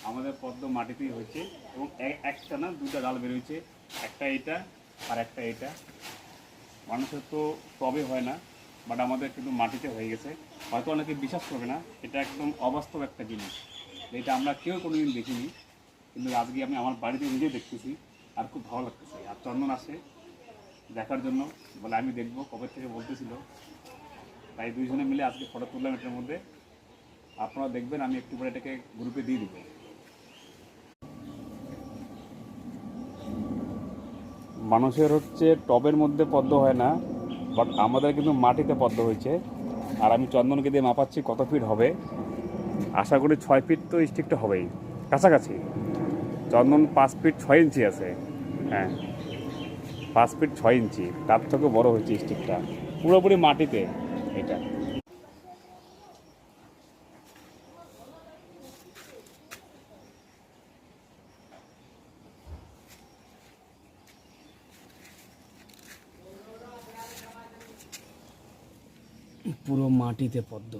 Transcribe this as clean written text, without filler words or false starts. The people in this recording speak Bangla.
আমাদের পদ্ম মাটিতেই হয়েছে এবং একটা না দুটা ডাল বেরোয়েছে, একটা এটা আর একটা এটা। মানুষের তো টবে হয় না, বাট আমাদের কিন্তু মাটিতে হয়ে গেছে। হয়তো অনেকে বিশ্বাস করবে না, এটা একদম অবাস্তব একটা জিনিস, এটা আমরা কেউ কোনোদিন দেখিনি, কিন্তু আজকে আমি আমার বাড়িতে নিজেই দেখতেছি আর খুব ভালো লাগতেছে। আর চন্দন আসে দেখার জন্য, বলে আমি দেখবো কবে থেকে বলতেছিল, তাই দুইজনে মিলে আজকে ফটো তুললাম এটার মধ্যে। আপনারা দেখবেন, আমি একটু পরে এটাকে গ্রুপে দিয়ে দিব। মানুষের হচ্ছে টবের মধ্যে পদ্ম হয় না, বাট আমাদের কিন্তু মাটিতে পদ্ম হয়েছে। আর আমি চন্দনকে দিয়ে মাপাচ্ছি কত ফিট হবে। আশা করি 6 ফিট তো স্টিকটা হবেই, কাছাকাছি। চন্দন 5 ফিট 6 ইঞ্চি আছে। হ্যাঁ, 5 ফিট 6 ইঞ্চি, তার থেকেও বড় হয়েছে স্টিকটা, পুরোপুরি মাটিতে এটা। পুরো মাটিতে পদ্ম।